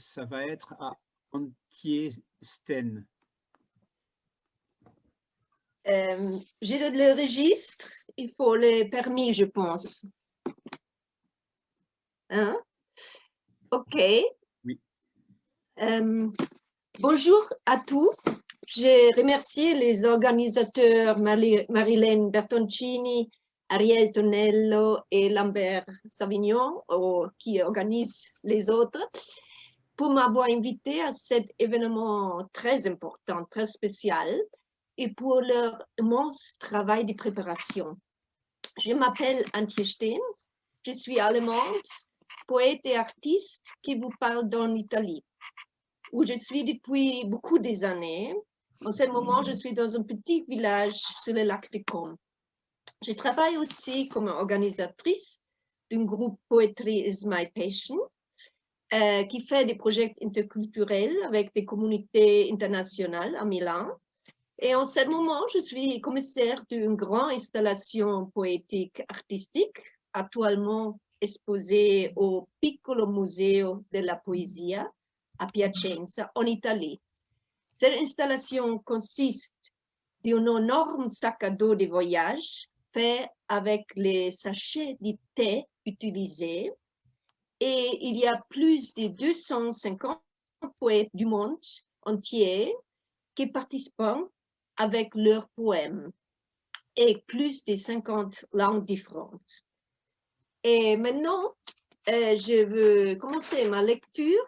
ça va être à Antiesten. J'ai le registre, il faut les permis, je pense. Hein? OK. Oui. Bonjour à tous. Je remercie les organisateurs Marilène Bertoncini, Ariel Tonello et Lambert Savignon, qui organisent les autres, pour m'avoir invité à cet événement très important, très spécial, et pour leur immense travail de préparation. Je m'appelle Antje Steen, je suis allemande, poète et artiste qui vous parle d'en Italie, où je suis depuis beaucoup des années. En ce moment, je suis dans un petit village sur le lac de Côme. Je travaille aussi comme organisatrice d'un groupe Poetry is my passion, qui fait des projets interculturels avec des communautés internationales à Milan. Et en ce moment, je suis commissaire d'une grande installation poétique artistique, actuellement exposée au Piccolo Museo della Poesia à Piacenza, en Italie. Cette installation consiste d'un énorme sac à dos de voyage fait avec les sachets de thé utilisés. Et il y a plus de 250 poètes du monde entier qui participent avec leurs poèmes et plus de 50 langues différentes. Et maintenant, je veux commencer ma lecture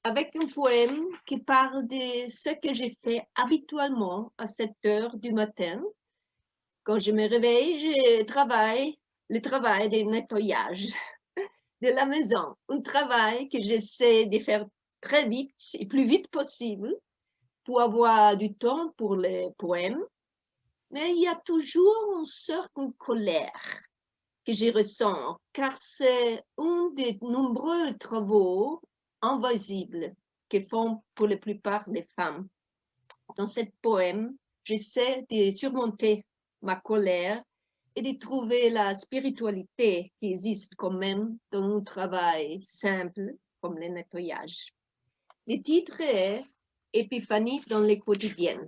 avec un poème qui parle de ce que j'ai fait habituellement à 7 heures du matin. Quand je me réveille, le travail de nettoyage de la maison. Un travail que j'essaie de faire très vite et plus vite possible pour avoir du temps pour les poèmes. Mais il y a toujours une sorte de colère que je ressens, car c'est un des nombreux travaux invisibles que font pour la plupart les femmes. Dans ce poème, j'essaie de surmonter ma colère et de trouver la spiritualité qui existe quand même dans un travail simple comme le nettoyage. Le titre est Épiphanie dans les quotidiennes.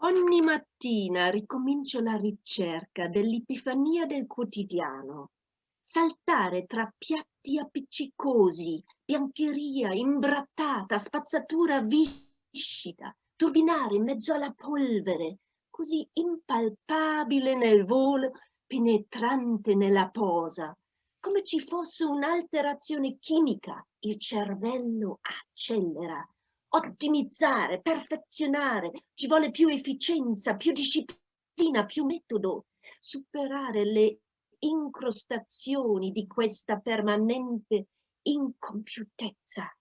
Ogni mattina ricomincio la ricerca dell'epifania del quotidiano. Saltare tra piatti appiccicosi, biancheria imbrattata, spazzatura viscida, turbinare in mezzo alla polvere, così impalpabile nel volo, penetrante nella posa, come ci fosse un'alterazione chimica. Il cervello accelera. Ottimizzare, perfezionare, ci vuole più efficienza, più disciplina, più metodo, superare le incrostazioni di questa permanente incompiutezza,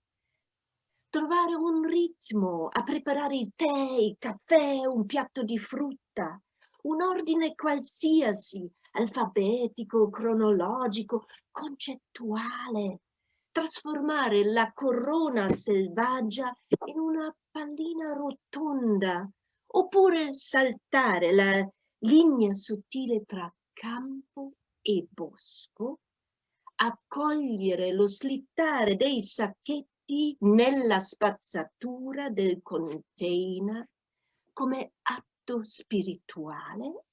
trovare un ritmo a preparare il tè, il caffè, un piatto di frutta, un ordine qualsiasi, alfabetico, cronologico, concettuale, trasformare la corona selvaggia in una pallina rotonda, oppure saltare la linea sottile tra campo e bosco, accogliere lo slittare dei sacchetti nella spazzatura del container come atto spirituale.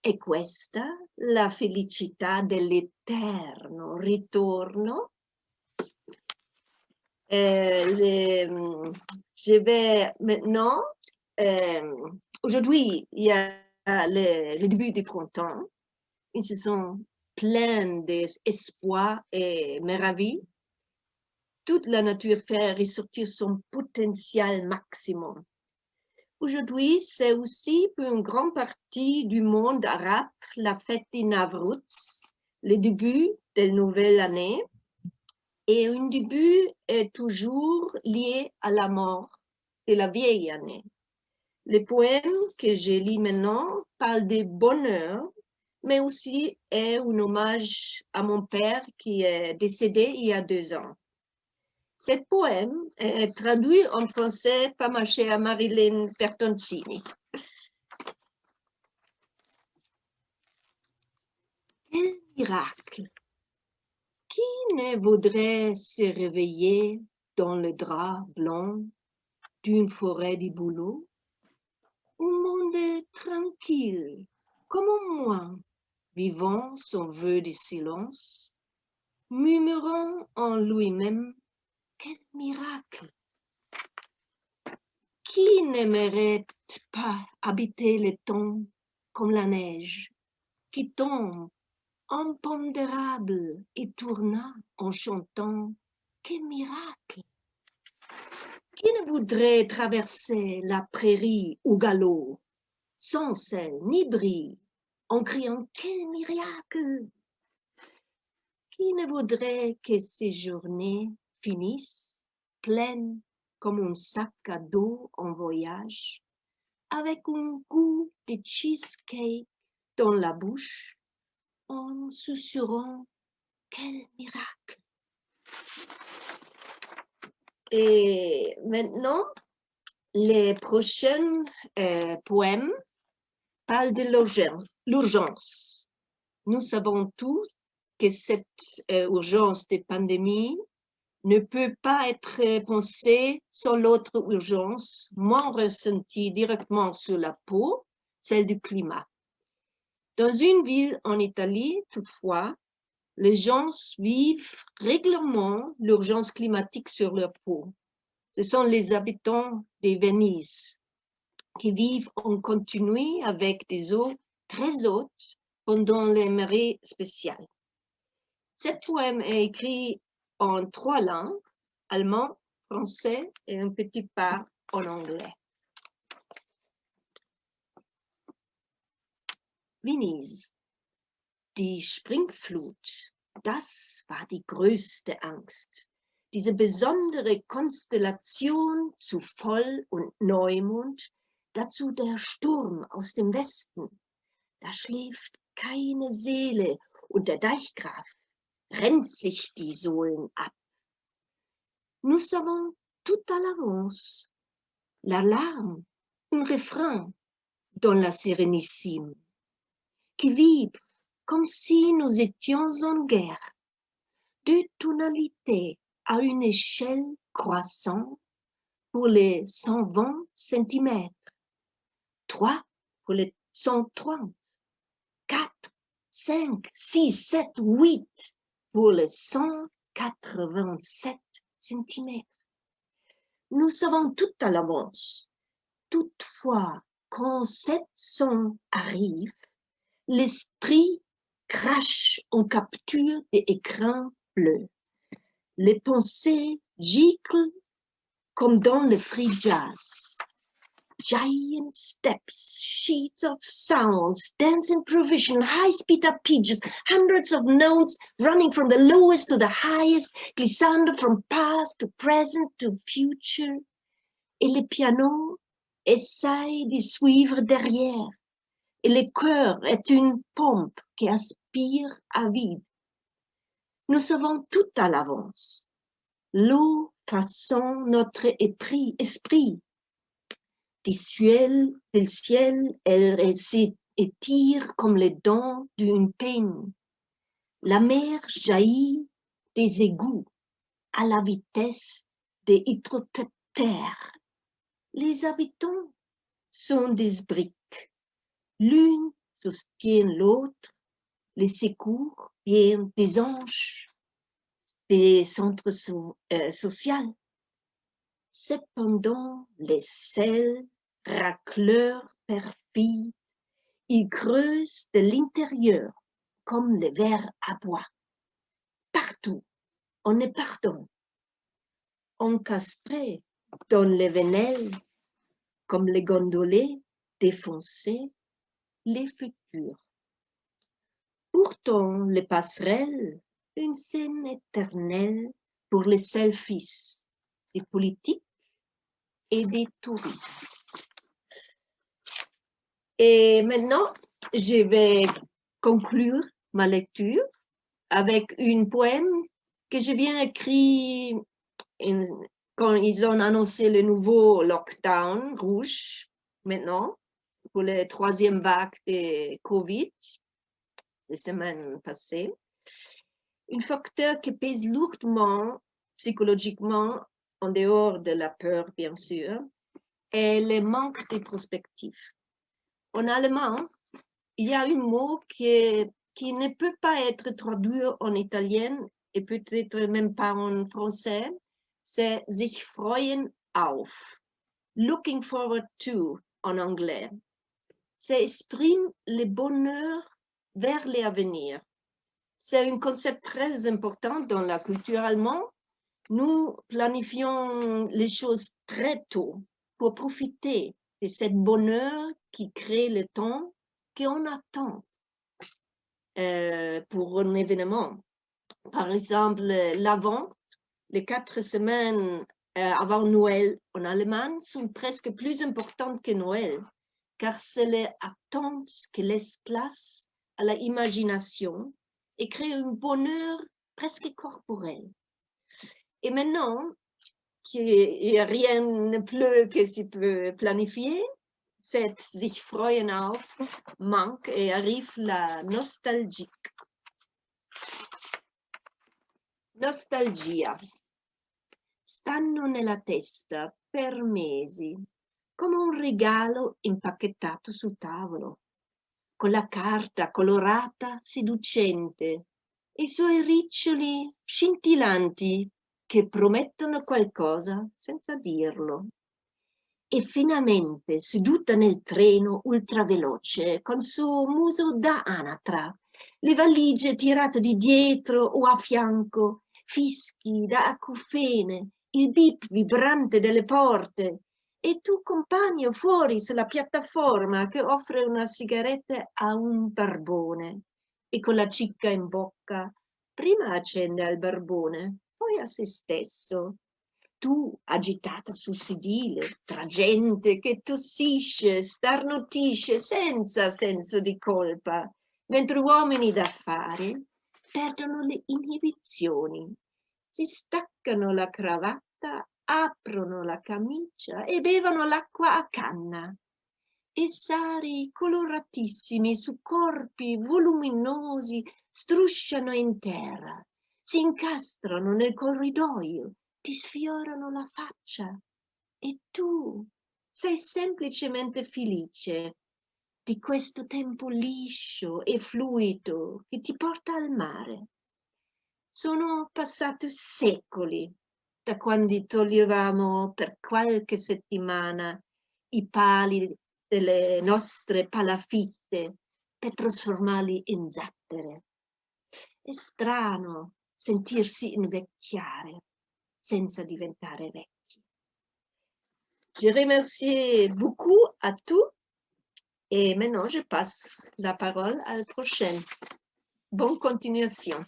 È questa la felicità dell'eterno ritorno. Je vais maintenant, aujourd'hui, il y a le début du printemps, une saison pleine d'espoir et merveille. Toute la nature fait ressortir son potentiel maximum. Aujourd'hui, c'est aussi pour une grande partie du monde arabe la fête de Navrouz, le début de la nouvelle année. Et un début est toujours lié à la mort de la vieille année. Le poème que je lis maintenant parle de bonheur, mais aussi est un hommage à mon père qui est décédé il y a 2 ans. Ce poème est traduit en français par ma chère Marilène Bertoncini. Quel miracle! Qui ne voudrait se réveiller dans le drap blanc d'une forêt de bouleaux? Un monde tranquille, comme moi, vivant son vœu de silence, murmurant en lui-même, quel miracle! Qui n'aimerait pas habiter le temps comme la neige, qui tombe impondérable et tournant en chantant, quel miracle! Qui ne voudrait traverser la prairie au galop, sans sel ni bris, en criant quel miracle! Qui ne voudrait que ces journées finissent pleines comme un sac à dos en voyage, avec un goût de cheesecake dans la bouche, en susurrant quel miracle! Et maintenant, les prochains poèmes parlent de l'urgence. Nous savons tous que cette urgence de pandémie ne peut pas être pensée sans l'autre urgence, moins ressentie directement sur la peau, celle du climat. Dans une ville en Italie, toutefois, les gens vivent régulièrement l'urgence climatique sur leur peau. Ce sont les habitants de Venise qui vivent en continu avec des eaux très hautes pendant les marées spéciales. Ce poème est écrit en 3 langues, allemand, français et un petit part en anglais. Venise. Die Springflut, das war die größte Angst. Diese besondere Konstellation zu Voll- und Neumond, dazu der Sturm aus dem Westen. Da schläft keine Seele und der Deichgraf rennt sich die Sohlen ab. Nous savons tout à l'avance l'alarme, un refrain dans la Sérénissime, qui vibre comme si nous étions en guerre. 2 tonalités à une échelle croissante pour les 120 cm, 3 pour les 130, 4, 5, 6, 7, 8 pour les 187 cm. Nous savons tout à l'avance. Toutefois, quand cette son arrive, l'esprit crache en capture des écrans bleus. Les pensées giclent comme dans le free jazz. Giant steps, sheets of sounds, dense improvisation, high-speed arpeggios, hundreds of notes running from the lowest to the highest, glissando from past to present to future. Et le piano essaye de suivre derrière. Et le cœur est une pompe qui aspire à vide. Nous savons tout à l'avance. L'eau façonne notre esprit. Du ciel, elle s'étire comme les dents d'une peigne. La mer jaillit des égouts à la vitesse des hydrocoptères. Les habitants sont des briques. L'une soutient l'autre. Les secours viennent des anges, des centres sociaux. Cependant, les sels, racleurs perfides, ils creusent de l'intérieur comme les vers à bois. Partout, on est pardon. Encastrés dans les vénelles, comme les gondolés défoncés, les futurs. Pourtant, les passerelles, une scène éternelle pour les selfies des politiques et des touristes. Et maintenant, je vais conclure ma lecture avec un poème que j'ai bien écrit quand ils ont annoncé le nouveau lockdown rouge, maintenant, pour la 3e vague de Covid, les semaines passées. Un facteur qui pèse lourdement psychologiquement, en dehors de la peur, bien sûr, est le manque de prospective. En allemand, il y a un mot qui ne peut pas être traduit en italien et peut-être même pas en français, c'est sich freuen auf, looking forward to en anglais. Ça exprime le bonheur vers l'avenir. C'est un concept très important dans la culture allemande. Nous planifions les choses très tôt pour profiter de ce bonheur qui crée le temps qu'on attend pour un événement. Par exemple, l'Avent, les 4 semaines avant Noël en Allemagne sont presque plus importantes que Noël, car c'est l'attente qui laisse place à l'imagination et crée un bonheur presque corporel. Et maintenant, qu'il n'y a rien de plus que s'y peut planifier, c'est sich freuen auf manque et arrive la nostalgie. Nostalgia. Stanno nella testa per mesi, come un regalo impacchettato sul tavolo, con la carta colorata seducente e i suoi riccioli scintillanti che promettono qualcosa senza dirlo. E finalmente, seduta nel treno ultraveloce, con suo muso da anatra, le valigie tirate di dietro o a fianco, fischi da acufene, il bip vibrante delle porte, e tu compagno fuori sulla piattaforma che offre una sigaretta a un barbone, e con la cicca in bocca, prima accende al barbone, poi a se stesso. Tu agitata sul sedile, tra gente che tossisce, starnutisce senza senso di colpa, mentre uomini d'affari perdono le inibizioni, si staccano la cravatta, aprono la camicia e bevono l'acqua a canna. E sari coloratissimi su corpi voluminosi strusciano in terra, si incastrano nel corridoio, ti sfiorano la faccia e tu sei semplicemente felice di questo tempo liscio e fluido che ti porta al mare. Sono passati secoli da quando toglievamo per qualche settimana i pali delle nostre palafitte per trasformarli in zattere. È strano sentirsi invecchiare senza diventare vecchi. Je remercie beaucoup à tous et maintenant je passe la parole à la prochaine. Bonne continuation.